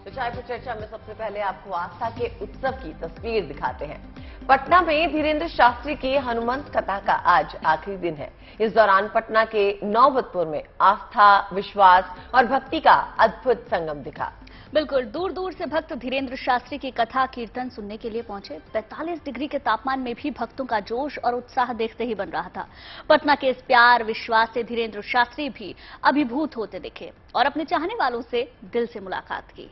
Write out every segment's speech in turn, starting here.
तो चाय पर चर्चा में सबसे पहले आपको आस्था के उत्सव की तस्वीर दिखाते हैं। पटना में धीरेन्द्र शास्त्री की हनुमंत कथा का आज आखिरी दिन है। इस दौरान पटना के नौबतपुर में आस्था, विश्वास और भक्ति का अद्भुत संगम दिखा। बिल्कुल, दूर दूर से भक्त धीरेन्द्र शास्त्री की कथा कीर्तन सुनने के लिए पहुंचे। 45 डिग्री के तापमान में भी भक्तों का जोश और उत्साह देखते ही बन रहा था। पटना के इस प्यार विश्वास से धीरेन्द्र शास्त्री भी अभिभूत होते दिखे और अपने चाहने वालों से दिल से मुलाकात की।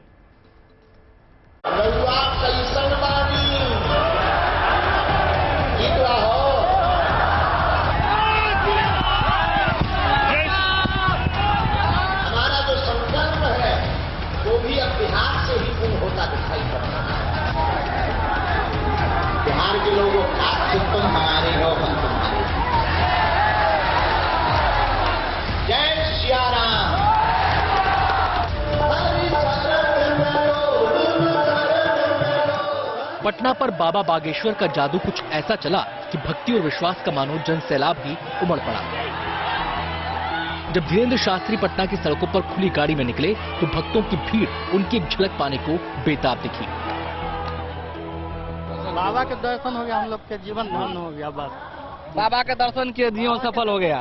हमारा जो संकल्प है वो भी अब बिहार से ही पूर्ण होता दिखाई पड़ रहा है। बिहार के लोगों आज तुम हमारे हो, हम तुम्हारे। जय सिया राम। पटना पर बाबा बागेश्वर का जादू कुछ ऐसा चला कि भक्ति और विश्वास का मानो जन सैलाब ही उमड़ पड़ा। जब धीरेन्द्र शास्त्री पटना की सड़कों पर खुली गाड़ी में निकले तो भक्तों की भीड़ उनकी एक झलक पाने को बेताब दिखी। बाबा के दर्शन हो गया, हम लोग के जीवन धन्य हो गया। बस बाबा के दर्शन किए, जीवन सफल हो गया।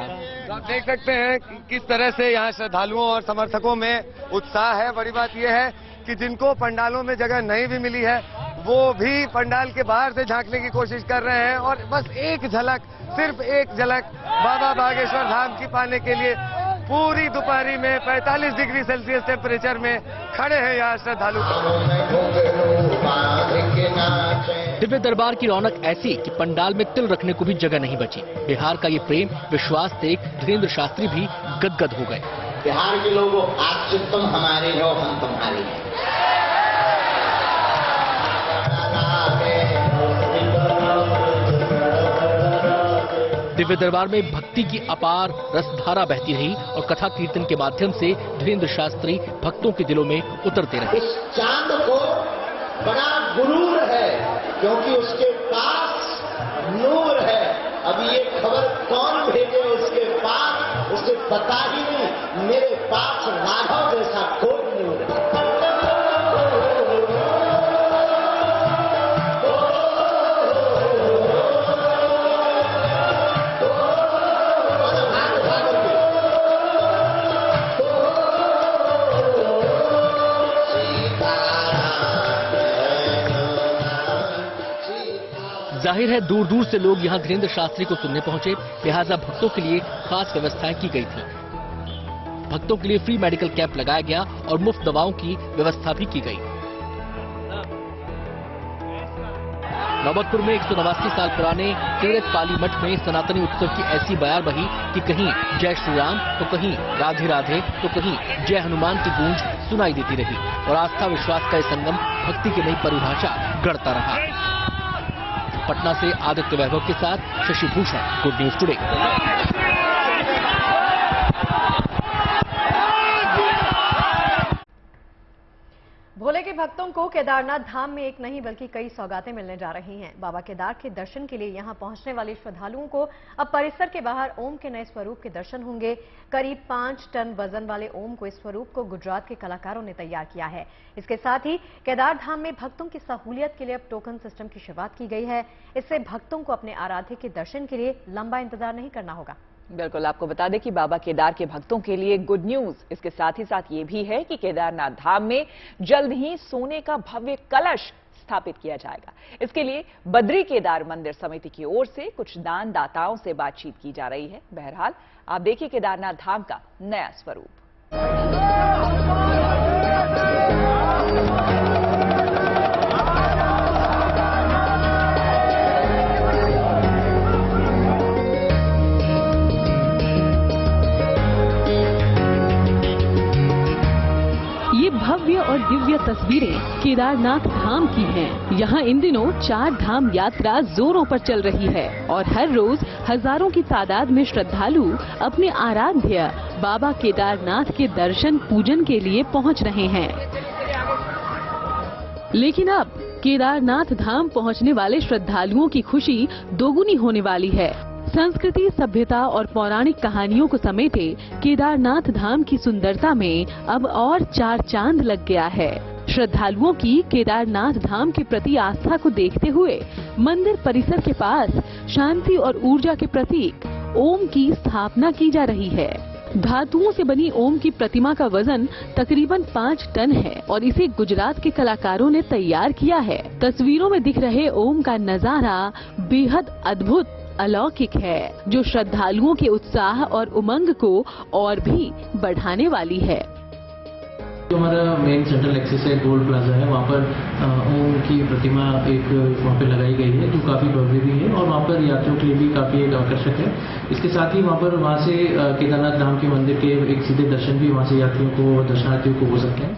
आप देख सकते हैं कि किस तरह से यहाँ श्रद्धालुओं और समर्थकों में उत्साह है। बड़ी बात यह है कि जिनको पंडालों में जगह नहीं भी मिली है वो भी पंडाल के बाहर से झांकने की कोशिश कर रहे हैं और बस एक झलक, सिर्फ एक झलक बाबा बागेश्वर धाम की पाने के लिए पूरी दोपहरी में 45 डिग्री सेल्सियस टेम्परेचर में खड़े हैं यहाँ श्रद्धालु। दिव्य दरबार की रौनक ऐसी कि पंडाल में तिल रखने को भी जगह नहीं बची। बिहार का ये प्रेम विश्वास देख धीरेन्द्र शास्त्री भी गदगद हो गए। बिहार के लोगों आज तुम हमारे हो, हम तुम्हारे। दिव्य दरबार में भक्ति की अपार रसधारा बहती रही और कथा कीर्तन के माध्यम से धीरेन्द्र शास्त्री भक्तों के दिलों में उतरते रहे। इस चांद को बड़ा गुरूर है क्योंकि उसके पास नूर है। अब ये खबर कौन भेजे उसके पास, उसे पता ही नहीं। मेरे पास राघव जैसा कोई नूर है। जाहिर है दूर दूर से लोग यहाँ धीरेन्द्र शास्त्री को सुनने पहुंचे, लिहाजा भक्तों के लिए खास व्यवस्थाएं की गई थी। भक्तों के लिए फ्री मेडिकल कैंप लगाया गया और मुफ्त दवाओं की व्यवस्था भी की गई। नौबतपुर में 189 साल पुराने तीरथ पाली मठ में सनातनी उत्सव की ऐसी बयार बही कि कहीं जय श्री राम तो कहीं राधे राधे तो कहीं जय हनुमान की गूंज सुनाई देती रही और आस्था विश्वास का ये संगम भक्ति की नई परिभाषा गढ़ता रहा। पटना से आदित्य वैभव के साथ Shashi Bhushan, good news today. Bhole के भक्तों को केदारनाथ धाम में एक नहीं बल्कि कई सौगातें मिलने जा रही हैं। बाबा केदार के दर्शन के लिए यहां पहुंचने वाले श्रद्धालुओं को अब परिसर के बाहर ओम के नए स्वरूप के दर्शन होंगे। करीब 5 टन वजन वाले ओम को इस स्वरूप को गुजरात के कलाकारों ने तैयार किया है। इसके साथ ही केदार धाम में भक्तों की सहूलियत के लिए अब टोकन सिस्टम की शुरुआत की गई है। इससे भक्तों को अपने आराध्य के दर्शन के लिए लंबा इंतजार नहीं करना होगा। बिल्कुल, आपको बता दें कि बाबा केदार के भक्तों के लिए गुड न्यूज इसके साथ ही साथ ये भी है कि केदारनाथ धाम में जल्द ही सोने का भव्य कलश स्थापित किया जाएगा। इसके लिए बद्री केदार मंदिर समिति की ओर से कुछ दान दाताओं से बातचीत की जा रही है। बहरहाल आप देखिए केदारनाथ धाम का नया स्वरूप। भव्य और दिव्य तस्वीरें केदारनाथ धाम की हैं। यहाँ इन दिनों 4 धाम यात्रा जोरों पर चल रही है और हर रोज हजारों की तादाद में श्रद्धालु अपने आराध्य बाबा केदारनाथ के दर्शन पूजन के लिए पहुँच रहे हैं। लेकिन अब केदारनाथ धाम पहुँचने वाले श्रद्धालुओं की खुशी दोगुनी होने वाली है। संस्कृति, सभ्यता और पौराणिक कहानियों को समेटे केदारनाथ धाम की सुंदरता में अब और 4 चांद लग गया है। श्रद्धालुओं की केदारनाथ धाम के प्रति आस्था को देखते हुए मंदिर परिसर के पास शांति और ऊर्जा के प्रतीक ओम की स्थापना की जा रही है। धातुओं से बनी ओम की प्रतिमा का वजन तकरीबन 5 टन है और इसे गुजरात के कलाकारों ने तैयार किया है। तस्वीरों में दिख रहे ओम का नजारा बेहद अद्भुत, अलौकिक है, जो श्रद्धालुओं के उत्साह और उमंग को और भी बढ़ाने वाली है। जो हमारा मेन सेंट्रल एक्सेस है, गोल्ड प्लाजा है, वहाँ पर ओम की प्रतिमा एक वहाँ पे लगाई गई है, जो काफ़ी भव्य भी है और वहाँ पर यात्रियों के लिए भी काफ़ी एक आकर्षक है। इसके साथ ही वहाँ से केदारनाथ धाम के मंदिर के एक सीधे दर्शन भी वहाँ से यात्रियों को, दर्शनार्थियों को हो सकते हैं।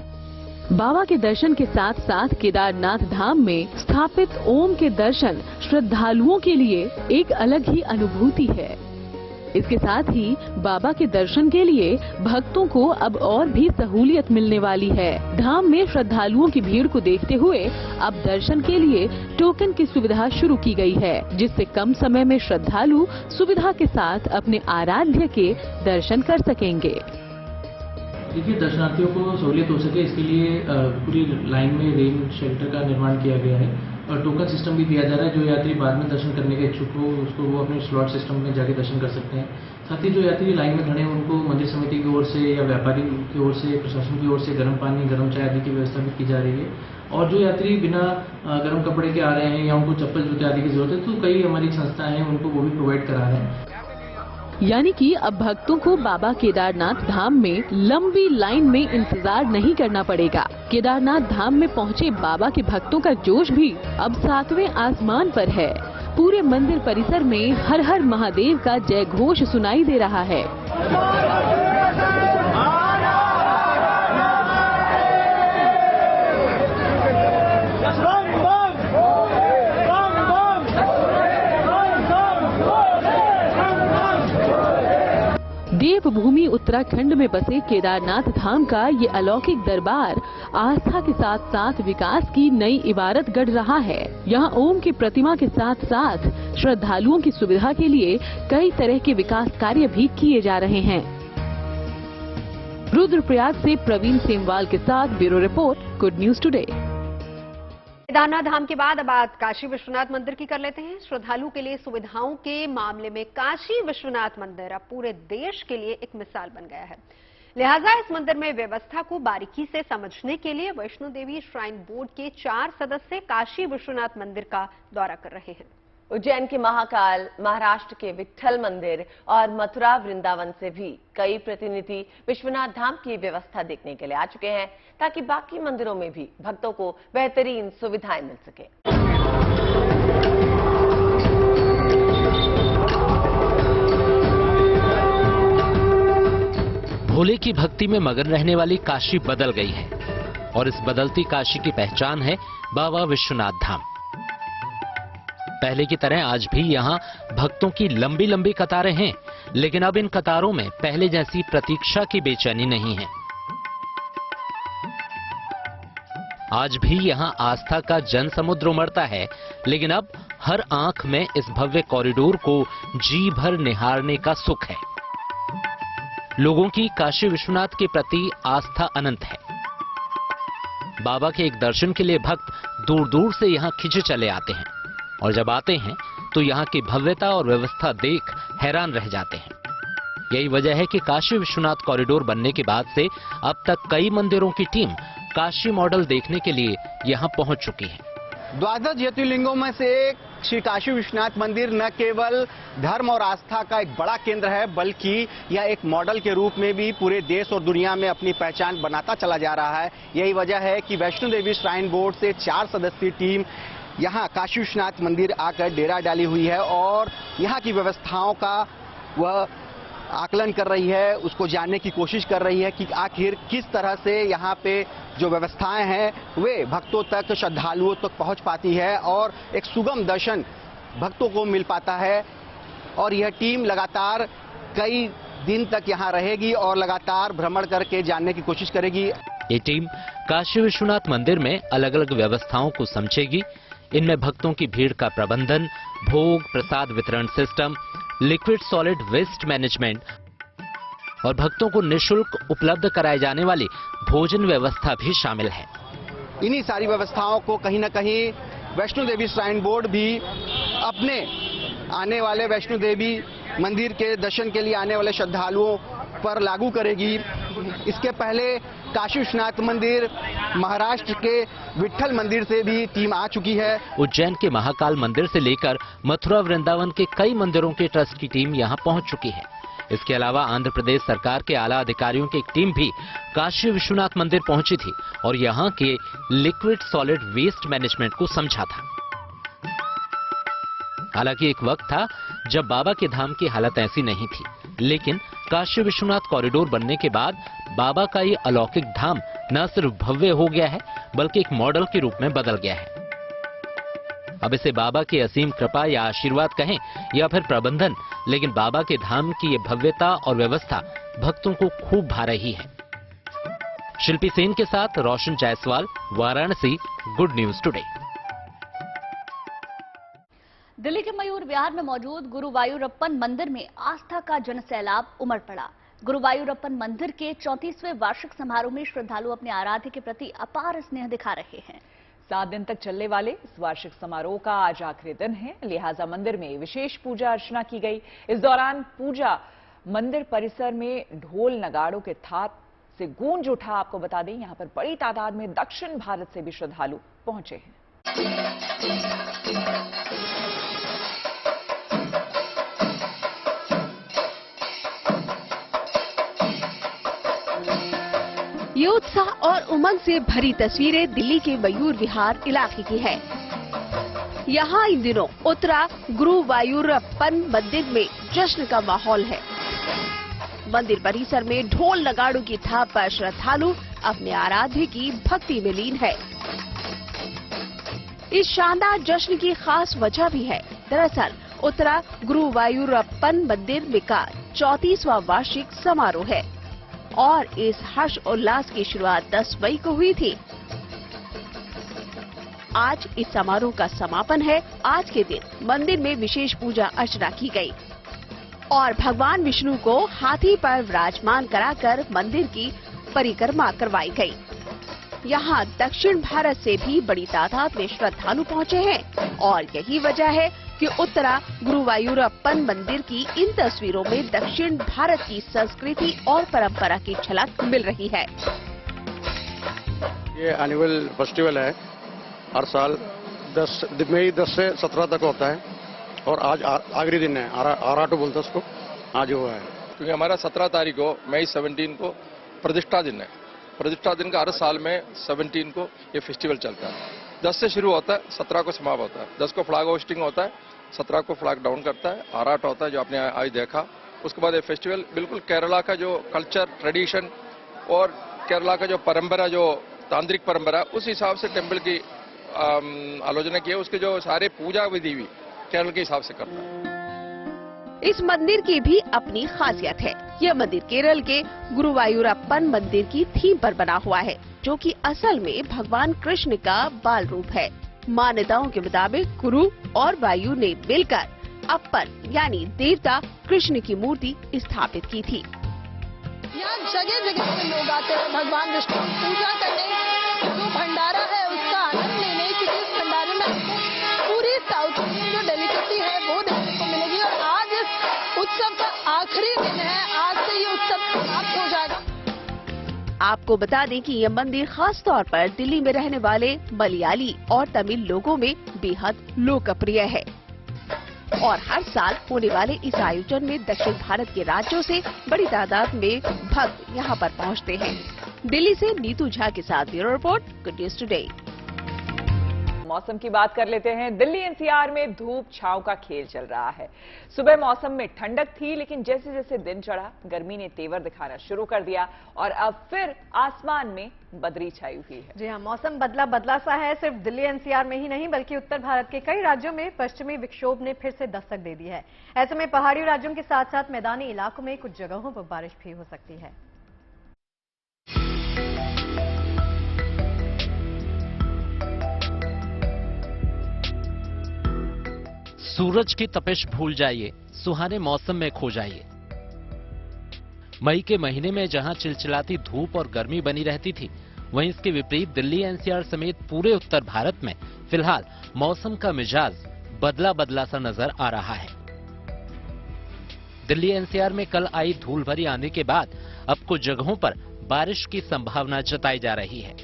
बाबा के दर्शन के साथ साथ केदारनाथ धाम में स्थापित ओम के दर्शन श्रद्धालुओं के लिए एक अलग ही अनुभूति है। इसके साथ ही बाबा के दर्शन के लिए भक्तों को अब और भी सहूलियत मिलने वाली है। धाम में श्रद्धालुओं की भीड़ को देखते हुए अब दर्शन के लिए टोकन की सुविधा शुरू की गई है, जिससे कम समय में श्रद्धालु सुविधा के साथ अपने आराध्य के दर्शन कर सकेंगे। देखिए, दर्शनार्थियों को सहूलियत हो सके इसके लिए पूरी लाइन में रेन शेल्टर का निर्माण किया गया है और टोकन सिस्टम भी दिया जा रहा है। जो यात्री बाद में दर्शन करने के इच्छुक हो उसको वो अपने स्लॉट सिस्टम में जाके दर्शन कर सकते हैं। साथ ही जो यात्री लाइन में खड़े हैं उनको मंदिर समिति की ओर से या व्यापारी की ओर से, प्रशासन की ओर से गर्म पानी, गर्म चाय आदि की व्यवस्था भी की जा रही है। और जो यात्री बिना गर्म कपड़े के आ रहे हैं या उनको चप्पल जूते आदि की जरूरत है तो कई हमारी संस्थाएं हैं उनको वो भी प्रोवाइड करा रहे हैं। यानी कि अब भक्तों को बाबा केदारनाथ धाम में लंबी लाइन में इंतजार नहीं करना पड़ेगा। केदारनाथ धाम में पहुंचे बाबा के भक्तों का जोश भी अब 7वें आसमान पर है। पूरे मंदिर परिसर में हर हर महादेव का जय घोष सुनाई दे रहा है। देवभूमि उत्तराखंड में बसे केदारनाथ धाम का ये अलौकिक दरबार आस्था के साथ साथ विकास की नई इबारत गढ़ रहा है। यहाँ ओम की प्रतिमा के साथ साथ श्रद्धालुओं की सुविधा के लिए कई तरह के विकास कार्य भी किए जा रहे हैं। रुद्रप्रयाग से प्रवीण सेमवाल के साथ bureau report, good news today. Kedarnath Dham के बाद अब बात काशी विश्वनाथ मंदिर की कर लेते हैं। श्रद्धालु के लिए सुविधाओं के मामले में काशी विश्वनाथ मंदिर अब पूरे देश के लिए एक मिसाल बन गया है। लिहाजा इस मंदिर में व्यवस्था को बारीकी से समझने के लिए वैष्णो देवी श्राइन बोर्ड के 4 सदस्य काशी विश्वनाथ मंदिर का दौरा कर रहे हैं। उज्जैन के महाकाल, महाराष्ट्र के विट्ठल मंदिर और मथुरा वृंदावन से भी कई प्रतिनिधि विश्वनाथ धाम की व्यवस्था देखने के लिए आ चुके हैं ताकि बाकी मंदिरों में भी भक्तों को बेहतरीन सुविधाएं मिल सके। भोले की भक्ति में मगन रहने वाली काशी बदल गई है और इस बदलती काशी की पहचान है बाबा विश्वनाथ धाम। पहले की तरह आज भी यहाँ भक्तों की लंबी लंबी कतारें हैं, लेकिन अब इन कतारों में पहले जैसी प्रतीक्षा की बेचैनी नहीं है। आज भी यहाँ आस्था का जन समुद्र उमड़ता है, लेकिन अब हर आंख में इस भव्य कॉरिडोर को जी भर निहारने का सुख है। लोगों की काशी विश्वनाथ के प्रति आस्था अनंत है। बाबा के एक दर्शन के लिए भक्त दूर दूर से यहाँ खिंचे चले आते हैं और जब आते हैं तो यहाँ की भव्यता और व्यवस्था देख हैरान रह जाते हैं। यही वजह है कि काशी विश्वनाथ कॉरिडोर बनने के बाद से अब तक कई मंदिरों की टीम काशी मॉडल देखने के लिए यहाँ पहुंच चुकी है। 12 ज्योतिर्लिंगों में से एक श्री काशी विश्वनाथ मंदिर न केवल धर्म और आस्था का एक बड़ा केंद्र है, बल्कि यह एक मॉडल के रूप में भी पूरे देश और दुनिया में अपनी पहचान बनाता चला जा रहा है। यही वजह है कि वैष्णो देवी श्राइन बोर्ड से 4 सदस्यीय टीम यहाँ काशी विश्वनाथ मंदिर आकर डेरा डाली हुई है और यहाँ की व्यवस्थाओं का वह आकलन कर रही है, उसको जानने की कोशिश कर रही है कि आखिर किस तरह से यहाँ पे जो व्यवस्थाएं हैं वे भक्तों तक, श्रद्धालुओं तक पहुँच पाती है और एक सुगम दर्शन भक्तों को मिल पाता है। और यह टीम लगातार कई दिन तक यहाँ रहेगी और लगातार भ्रमण करके जानने की कोशिश करेगी। ये टीम काशी विश्वनाथ मंदिर में अलग अलग व्यवस्थाओं को समझेगी। इनमें भक्तों की भीड़ का प्रबंधन, भोग प्रसाद वितरण system, liquid solid waste management और भक्तों को निःशुल्क उपलब्ध कराए जाने वाली भोजन व्यवस्था भी शामिल है। इन्हीं सारी व्यवस्थाओं को कहीं ना कहीं वैष्णो देवी श्राइन बोर्ड भी अपने आने वाले वैष्णो देवी मंदिर के दर्शन के लिए आने वाले श्रद्धालुओं पर लागू करेगी। इसके पहले काशी विश्वनाथ मंदिर, महाराष्ट्र के विट्ठल मंदिर से भी टीम आ चुकी है। उज्जैन के महाकाल मंदिर से लेकर मथुरा वृंदावन के कई मंदिरों के ट्रस्ट की टीम यहां पहुंच चुकी है। इसके अलावा आंध्र प्रदेश सरकार के आला अधिकारियों की एक टीम भी काशी विश्वनाथ मंदिर पहुंची थी और यहां के लिक्विड सॉलिड वेस्ट मैनेजमेंट को समझा था। हालांकि एक वक्त था जब बाबा के धाम की हालत ऐसी नहीं थी, लेकिन काशी विश्वनाथ कॉरिडोर बनने के बाद बाबा का ये अलौकिक धाम न सिर्फ भव्य हो गया है बल्कि एक मॉडल के रूप में बदल गया है। अब इसे बाबा की असीम कृपा या आशीर्वाद कहें या फिर प्रबंधन, लेकिन बाबा के धाम की ये भव्यता और व्यवस्था भक्तों को खूब भा रही है। शिल्पी सेन के साथ Roshan Jaiswal, Varanasi, good news today. Delhi के मयूर विहार में मौजूद गुरुवायूरप्पन मंदिर में आस्था का जनसैलाब उमड़ पड़ा। गुरुवायूरप्पन मंदिर के 34वें वार्षिक समारोह में श्रद्धालु अपने आराध्य के प्रति अपार स्नेह दिखा रहे हैं। 7 दिन तक चलने वाले इस वार्षिक समारोह का आज आखिरी दिन है, लिहाजा मंदिर में विशेष पूजा अर्चना की गई। इस दौरान पूजा मंदिर परिसर में ढोल नगाड़ों के थाप से गूंज उठा। आपको बता दें, यहां पर बड़ी तादाद में दक्षिण भारत से भी श्रद्धालु पहुंचे हैं। ये उत्साह और उमंग से भरी तस्वीरें दिल्ली के मयूर विहार इलाके की है। यहाँ इन दिनों उत्तरा गुरुवायूरप्पन मंदिर में जश्न का माहौल है। मंदिर परिसर में ढोल नगाड़ों की थाप पर श्रद्धालु अपने आराध्य की भक्ति में लीन है। इस शानदार जश्न की खास वजह भी है। दरअसल उत्तरा गुरुवायूरप्पन मंदिर में का 34वां वार्षिक समारोह है और इस हर्ष उल्लास की शुरुआत 10 मई को हुई थी। आज इस समारोह का समापन है। आज के दिन मंदिर में विशेष पूजा अर्चना की गई और भगवान विष्णु को हाथी पर विराजमान कराकर मंदिर की परिक्रमा करवाई गई। यहाँ दक्षिण भारत से भी बड़ी तादाद में श्रद्धालु पहुँचे हैं और यही वजह है कि उत्तरा गुरुवायूरप्पन मंदिर की इन तस्वीरों में दक्षिण भारत की संस्कृति और परंपरा की झलक मिल रही है। ये एनुअल फेस्टिवल है, हर साल 10 मई 10 से 17 तक होता है और आज आखिरी दिन है। आराटो बोलते उसको, आज हुआ है। क्योंकि हमारा 17 तारीख को मई 17 को प्रतिष्ठा दिन है। प्रतिष्ठा दिन का हर साल में 17 को ये फेस्टिवल चलता है। 10 से शुरू होता है, 17 को समाप्त होता है। 10 को फ्लैग होस्टिंग होता है, 17 को फ्लैग डाउन करता है, आराट होता है जो आपने आज देखा। उसके बाद ये फेस्टिवल बिल्कुल केरला का जो कल्चर, ट्रेडिशन और केरला का जो परंपरा, जो तांत्रिक परंपरा, उस हिसाब से टेम्पल की आलोचना की है। उसके जो सारे पूजा विधि भी केरल के हिसाब से करता है। इस मंदिर की भी अपनी खासियत है। यह मंदिर केरल के गुरुवायूरप्पन मंदिर की थीम पर बना हुआ है, जो कि असल में भगवान कृष्ण का बाल रूप है। मान्यताओं के मुताबिक गुरु और वायु ने मिलकर अप्पन यानी देवता कृष्ण की मूर्ति स्थापित की थी। यहाँ जगह जगह से लोग आते हैं भगवान विष्णु पूजा करने, जो भंडारा है उसका आनंद लेने, क्योंकि इस भंडारे में पूरी साउथ इंडियन जो डेलिकेसी है वो देखने को मिलेगी। और आज इस उत्सव का आखिरी दिन है, आज से ये उत्सव समाप्त हो जाएगा। आपको बता दें कि यह मंदिर खास तौर पर दिल्ली में रहने वाले मलयाली और तमिल लोगों में बेहद लोकप्रिय है और हर साल होने वाले इस आयोजन में दक्षिण भारत के राज्यों से बड़ी तादाद में भक्त यहां पर पहुंचते हैं। दिल्ली से नीतू झा के साथ bureau report, good news today. मौसम की बात कर लेते हैं। दिल्ली एनसीआर में धूप छांव का खेल चल रहा है। सुबह मौसम में ठंडक थी, लेकिन जैसे जैसे दिन चढ़ा गर्मी ने तेवर दिखाना शुरू कर दिया और अब फिर आसमान में बदरी छाई हुई है। जी हाँ, मौसम बदला सा है। सिर्फ दिल्ली एनसीआर में ही नहीं बल्कि उत्तर भारत के कई राज्यों में पश्चिमी विक्षोभ ने फिर से दस्तक दे दी है। ऐसे में पहाड़ी राज्यों के साथ साथ मैदानी इलाकों में कुछ जगहों पर बारिश भी हो सकती है। सूरज की तपिश भूल जाइए, सुहाने मौसम में खो जाइए। मई के महीने में जहां चिलचिलाती धूप और गर्मी बनी रहती थी, वहीं इसके विपरीत दिल्ली एनसीआर समेत पूरे उत्तर भारत में फिलहाल मौसम का मिजाज बदला बदला सा नजर आ रहा है। दिल्ली एनसीआर में कल आई धूल भरी आंधी के बाद अब कुछ जगहों पर बारिश की संभावना जताई जा रही है।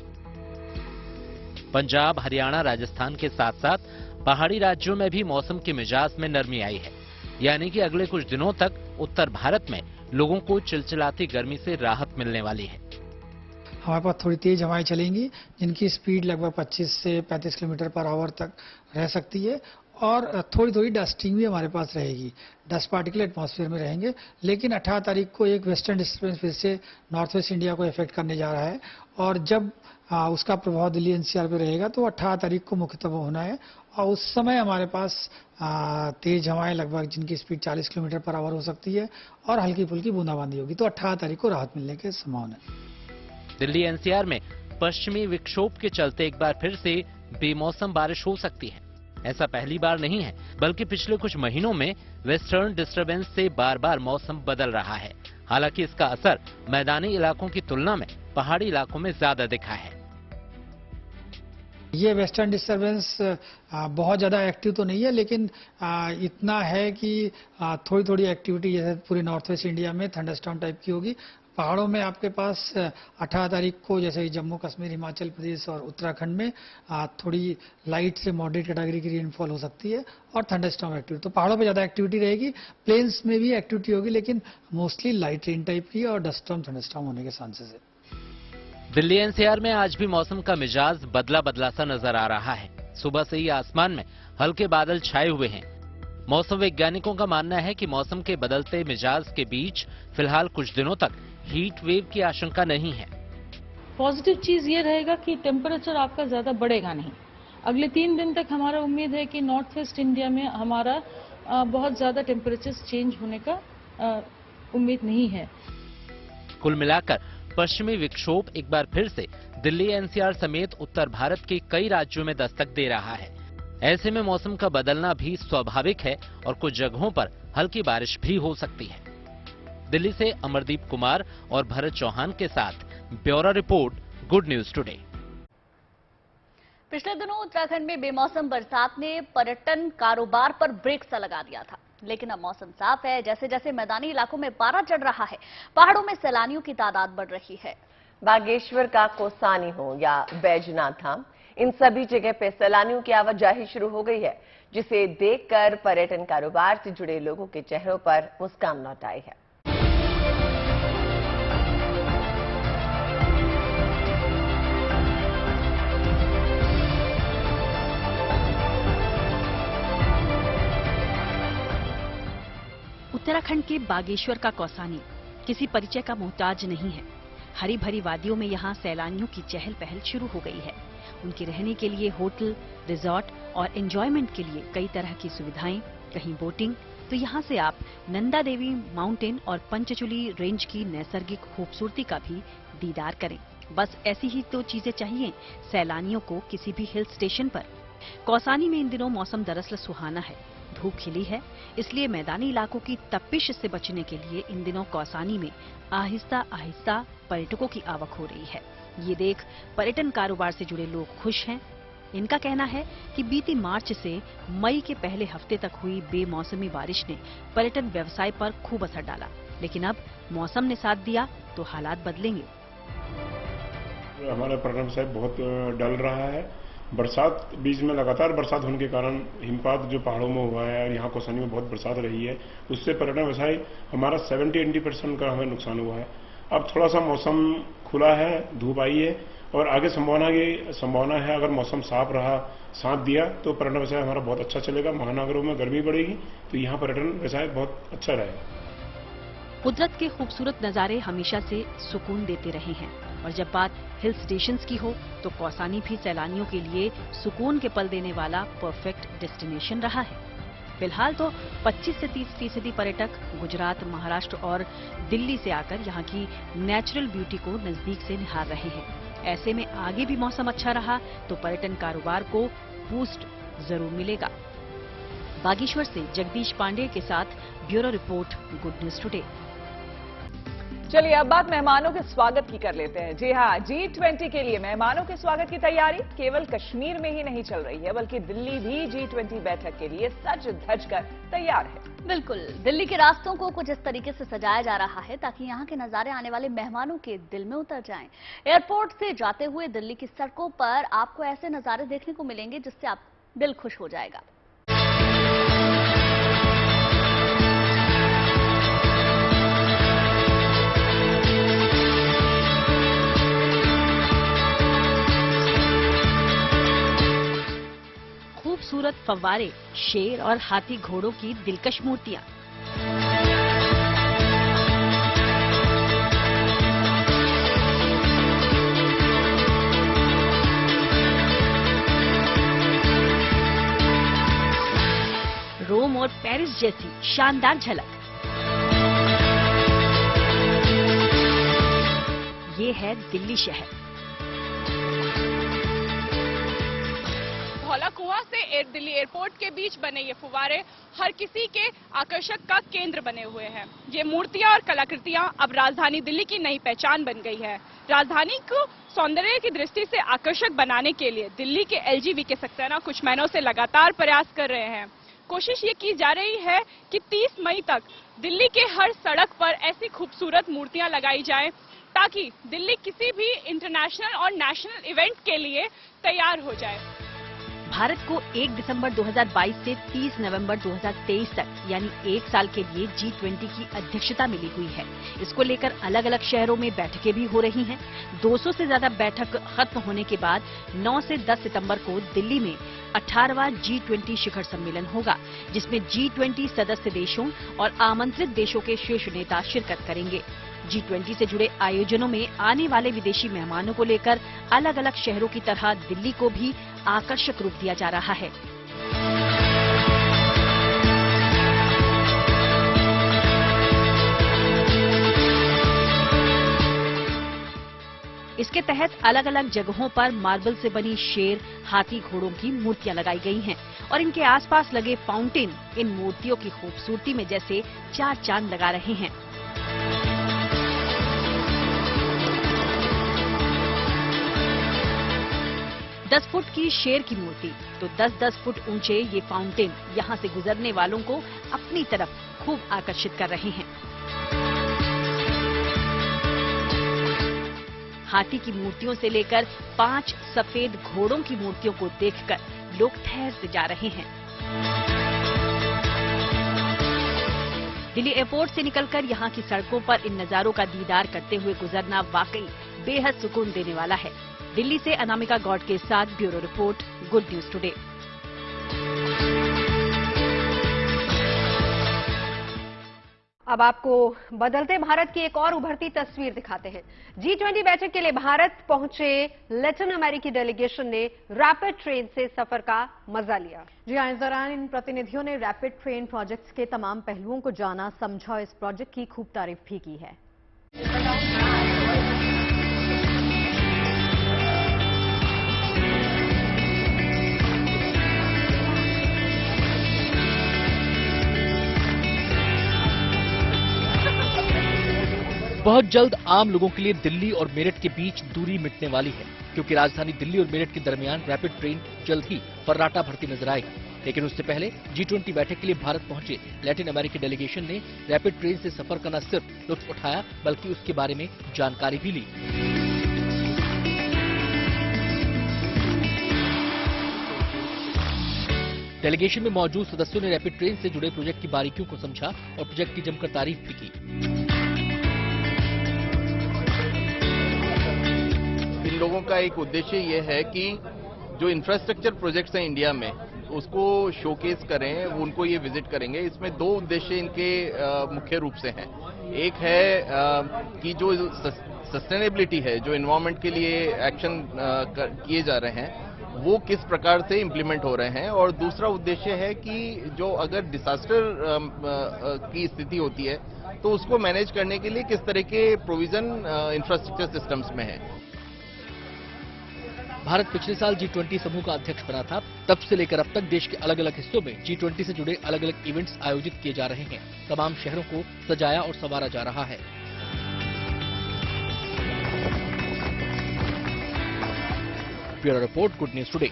पंजाब, हरियाणा, राजस्थान के साथ साथ पहाड़ी राज्यों में भी मौसम के मिजाज में नरमी आई है, यानी कि अगले कुछ दिनों तक उत्तर भारत में लोगों को चिलचिलाती गर्मी से राहत मिलने वाली है। हमारे पास थोड़ी तेज हवाएं चलेंगी जिनकी स्पीड लगभग 25 से 35 किलोमीटर पर आवर तक रह सकती है और थोड़ी थोड़ी डस्टिंग भी हमारे पास रहेगी। डस्ट पार्टिकल एटमॉस्फेयर में रहेंगे, लेकिन 18 तारीख को एक वेस्टर्न डिस्टर्बेंस फिर से नॉर्थ वेस्ट इंडिया को इफेक्ट करने जा रहा है और जब उसका प्रभाव दिल्ली एनसीआर पे रहेगा तो 18 तारीख को मुख्यतः होना है और उस समय हमारे पास तेज हवाएं लगभग जिनकी स्पीड 40 किलोमीटर पर आवर हो सकती है और हल्की फुल्की बूंदाबांदी होगी, तो 18 तारीख को राहत मिलने की संभावना है। दिल्ली एनसीआर में पश्चिमी विक्षोभ के चलते एक बार फिर से बेमौसम बारिश हो सकती है। ऐसा पहली बार नहीं है, बल्कि पिछले कुछ महीनों में वेस्टर्न डिस्टर्बेंस से बार बार मौसम बदल रहा है। हालांकि इसका असर मैदानी इलाकों की तुलना में पहाड़ी इलाकों में ज्यादा दिखा है। ये वेस्टर्न डिस्टर्बेंस बहुत ज़्यादा एक्टिव तो नहीं है, लेकिन इतना है कि थोड़ी थोड़ी एक्टिविटी जैसे पूरे नॉर्थ वेस्ट इंडिया में थंडरस्टॉर्म टाइप की होगी। पहाड़ों में आपके पास 18 तारीख को जैसे जम्मू कश्मीर, हिमाचल प्रदेश और उत्तराखंड में थोड़ी लाइट से मॉडरेट कैटेगरी की रेनफॉल हो सकती है और थंडरस्टॉर्म एक्टिविटी। तो पहाड़ों पे ज़्यादा एक्टिविटी रहेगी, प्लेन्स में भी एक्टिविटी होगी, लेकिन मोस्टली लाइट रेन टाइप की और डस्टॉर्म थंडरस्टॉर्म होने के चांसेस है। दिल्ली एनसीआर में आज भी मौसम का मिजाज बदला बदला सा नजर आ रहा है। सुबह से ही आसमान में हल्के बादल छाए हुए हैं। मौसम वैज्ञानिकों का मानना है कि मौसम के बदलते मिजाज के बीच फिलहाल कुछ दिनों तक हीट वेव की आशंका नहीं है। पॉजिटिव चीज ये रहेगा कि टेम्परेचर आपका ज्यादा बढ़ेगा नहीं। अगले 3 दिन तक हमारा उम्मीद है कि नॉर्थ वेस्ट इंडिया में हमारा बहुत ज्यादा टेम्परेचर चेंज होने का उम्मीद नहीं है। कुल मिलाकर पश्चिमी विक्षोभ एक बार फिर से दिल्ली एनसीआर समेत उत्तर भारत के कई राज्यों में दस्तक दे रहा है। ऐसे में मौसम का बदलना भी स्वाभाविक है और कुछ जगहों पर हल्की बारिश भी हो सकती है। दिल्ली से अमरदीप कुमार और भरत चौहान के साथ bureau report, good news today. पिछले दिनों उत्तराखंड में बेमौसम बरसात ने पर्यटन कारोबार पर ब्रेक सा लगा दिया था, लेकिन अब मौसम साफ है। जैसे जैसे मैदानी इलाकों में पारा चढ़ रहा है, पहाड़ों में सैलानियों की तादाद बढ़ रही है। बागेश्वर का कोसानी हो या बैजनाथ धाम, इन सभी जगह पे सैलानियों की आवाजाही शुरू हो गई है, जिसे देखकर पर्यटन कारोबार से जुड़े लोगों के चेहरों पर मुस्कान लौट आई है। उत्तराखंड के बागेश्वर का कौसानी किसी परिचय का मोहताज नहीं है। हरी भरी वादियों में यहाँ सैलानियों की चहल पहल शुरू हो गई है। उनके रहने के लिए होटल, रिजॉर्ट और एंजॉयमेंट के लिए कई तरह की सुविधाएं, कहीं बोटिंग, तो यहाँ से आप नंदा देवी माउंटेन और पंचचूली रेंज की नैसर्गिक खूबसूरती का भी दीदार करें। बस ऐसी ही तो चीजें चाहिए सैलानियों को किसी भी हिल स्टेशन पर। कौसानी में इन दिनों मौसम दरअसल सुहाना है, धूप खिली है, इसलिए मैदानी इलाकों की तपिश से बचने के लिए इन दिनों कौसानी में आहिस्ता आहिस्ता पर्यटकों की आवक हो रही है। ये देख पर्यटन कारोबार से जुड़े लोग खुश हैं। इनका कहना है कि बीती मार्च से मई के पहले हफ्ते तक हुई बेमौसमी बारिश ने पर्यटन व्यवसाय पर खूब असर डाला, लेकिन अब मौसम ने साथ दिया तो हालात बदलेंगे। हमारा पर्यटन व्यवसाय बहुत डल रहा है। बरसात बीच में लगातार बरसात होने के कारण हिमपात जो पहाड़ों में हुआ है और यहाँ कौसानी में बहुत बरसात रही है, उससे पर्यटन व्यवसाय हमारा 70-80% का हमें नुकसान हुआ है। अब थोड़ा सा मौसम खुला है, धूप आई है और आगे संभावना है अगर मौसम साफ रहा, साथ दिया तो पर्यटन व्यवसाय हमारा बहुत अच्छा चलेगा। महानगरों में गर्मी बढ़ेगी तो यहाँ पर्यटन व्यवसाय बहुत अच्छा रहेगा। कुदरत के खूबसूरत नज़ारे हमेशा से सुकून देते रहे हैं और जब बात हिल स्टेशंस की हो तो कौसानी भी सैलानियों के लिए सुकून के पल देने वाला परफेक्ट डेस्टिनेशन रहा है। फिलहाल तो 25 से 30% पर्यटक गुजरात, महाराष्ट्र और दिल्ली से आकर यहाँ की नेचुरल ब्यूटी को नजदीक से निहार रहे हैं। ऐसे में आगे भी मौसम अच्छा रहा तो पर्यटन कारोबार को बूस्ट जरूर मिलेगा। बागेश्वर से जगदीश पांडे के साथ bureau report, good news today. चलिए अब बात मेहमानों के स्वागत की कर लेते हैं। जी हाँ, G20 के लिए मेहमानों के स्वागत की तैयारी केवल कश्मीर में ही नहीं चल रही है, बल्कि दिल्ली भी G20 बैठक के लिए सज धज कर तैयार है। बिल्कुल, दिल्ली के रास्तों को कुछ इस तरीके से सजाया जा रहा है ताकि यहाँ के नजारे आने वाले मेहमानों के दिल में उतर जाएं। एयरपोर्ट से जाते हुए दिल्ली की सड़कों पर आपको ऐसे नजारे देखने को मिलेंगे जिससे आप दिल खुश हो जाएगा। खूबसूरत फव्वारे, शेर और हाथी घोड़ों की दिलकश मूर्तियां। रोम और पेरिस जैसी शानदार झलक। ये है दिल्ली शहर। धौला कुआं से दिल्ली एयरपोर्ट के बीच बने ये फुवारे हर किसी के आकर्षक का केंद्र बने हुए हैं। ये मूर्तियां और कलाकृतियां अब राजधानी दिल्ली की नई पहचान बन गई है। राजधानी को सौंदर्य की दृष्टि से आकर्षक बनाने के लिए दिल्ली के LGV के सक्सेना कुछ महीनों से लगातार प्रयास कर रहे हैं। कोशिश ये की जा रही है कि 30 मई तक दिल्ली के हर सड़क पर ऐसी खूबसूरत मूर्तियां लगाई जाएं ताकि दिल्ली किसी भी इंटरनेशनल और नेशनल इवेंट के लिए तैयार हो जाए। भारत को 1 दिसंबर 2022 से 30 नवंबर 2023 तक यानी 1 साल के लिए G20 की अध्यक्षता मिली हुई है। इसको लेकर अलग अलग शहरों में बैठकें भी हो रही हैं। 200 से ज्यादा बैठक खत्म होने के बाद 9 से 10 सितंबर को दिल्ली में 18वां G20 शिखर सम्मेलन होगा, जिसमें G20 सदस्य देशों और आमंत्रित देशों के शीर्ष नेता शिरकत करेंगे। G20 से जुड़े आयोजनों में आने वाले विदेशी मेहमानों को लेकर अलग अलग शहरों की तरह दिल्ली को भी आकर्षक रूप दिया जा रहा है। इसके तहत अलग अलग जगहों पर मार्बल से बनी शेर, हाथी, घोड़ों की मूर्तियां लगाई गई हैं और इनके आसपास लगे फाउंटेन इन मूर्तियों की खूबसूरती में जैसे 4 चांद लगा रहे हैं। दस फुट की शेर की मूर्ति तो 10-10 फुट ऊंचे ये फाउंटेन यहां से गुजरने वालों को अपनी तरफ खूब आकर्षित कर रहे हैं। हाथी की मूर्तियों से लेकर 5 सफेद घोड़ों की मूर्तियों को देखकर लोग ठहर से जा रहे हैं। दिल्ली एयरपोर्ट से निकलकर यहां की सड़कों पर इन नजारों का दीदार करते हुए गुजरना वाकई बेहद सुकून देने वाला है। दिल्ली से अनामिका गौड़ के साथ bureau report, good news today. अब आपको बदलते भारत की एक और उभरती तस्वीर दिखाते हैं। G20 बैठक के लिए भारत पहुंचे लैटिन अमेरिकी डेलीगेशन ने रैपिड ट्रेन से सफर का मजा लिया। जी हाँ, इस दौरान इन प्रतिनिधियों ने रैपिड ट्रेन प्रोजेक्ट्स के तमाम पहलुओं को जाना, समझा और इस प्रोजेक्ट की खूब तारीफ भी की है। बहुत जल्द आम लोगों के लिए दिल्ली और मेरठ के बीच दूरी मिटने वाली है, क्योंकि राजधानी दिल्ली और मेरठ के दरमियान रैपिड ट्रेन जल्द ही फर्राटा भरती नजर आएगी। लेकिन उससे पहले G20 बैठक के लिए भारत पहुंचे लैटिन अमेरिकी डेलीगेशन ने रैपिड ट्रेन से सफर का न सिर्फ लुत्फ उठाया बल्कि उसके बारे में जानकारी भी ली। डेलीगेशन में मौजूद सदस्यों ने रैपिड ट्रेन से जुड़े प्रोजेक्ट की बारीकियों को समझा और प्रोजेक्ट की जमकर तारीफ भी की। इन लोगों का एक उद्देश्य ये है कि जो इंफ्रास्ट्रक्चर प्रोजेक्ट्स हैं इंडिया में उसको शोकेस करें, उनको ये विजिट करेंगे। इसमें 2 उद्देश्य इनके मुख्य रूप से हैं। एक है कि जो सस्टेनेबिलिटी है, जो एनवायरनमेंट के लिए एक्शन किए जा रहे हैं वो किस प्रकार से इम्प्लीमेंट हो रहे हैं, और दूसरा उद्देश्य है कि जो अगर डिजास्टर की स्थिति होती है तो उसको मैनेज करने के लिए किस तरह के प्रोविजन इंफ्रास्ट्रक्चर सिस्टम्स में है। भारत पिछले साल G20 समूह का अध्यक्ष बना था। तब से लेकर अब तक देश के अलग अलग हिस्सों में G20 से जुड़े अलग अलग इवेंट्स आयोजित किए जा रहे हैं। तमाम शहरों को सजाया और संवारा जा रहा है। Bureau report, good news today.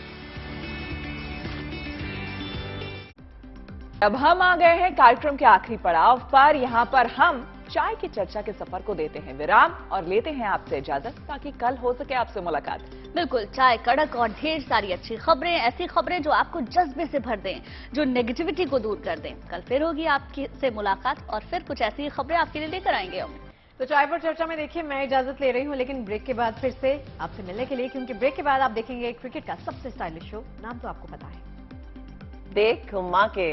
अब हम आ गए हैं कार्यक्रम के आखिरी पड़ाव पर। यहाँ पर हम चाय की चर्चा के सफर को देते हैं विराम और लेते हैं आपसे इजाजत, ताकि कल हो सके आपसे मुलाकात। बिल्कुल, चाय कड़क और ढेर सारी अच्छी खबरें, ऐसी खबरें जो आपको जज्बे से भर दें, जो नेगेटिविटी को दूर कर दें। कल फिर होगी आपकी से मुलाकात और फिर कुछ ऐसी खबरें आपके लिए लेकर आएंगे हम। तो चाय पर चर्चा में देखिए मैं इजाजत ले रही हूँ, लेकिन ब्रेक के बाद फिर से आपसे मिलने के लिए, क्योंकि ब्रेक के बाद आप देखेंगे क्रिकेट का सबसे स्टाइलिश शो। नाम तो आपको पता है, देख माँ के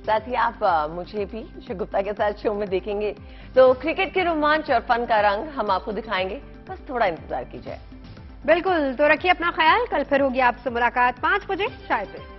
साथ ही आप मुझे भी शगुफ्ता के साथ शो में देखेंगे। तो क्रिकेट के रोमांच और फन का रंग हम आपको दिखाएंगे, बस थोड़ा इंतजार कीजिए। बिल्कुल, तो रखिए अपना ख्याल। कल फिर होगी आपसे मुलाकात 5 बजे चाय पे।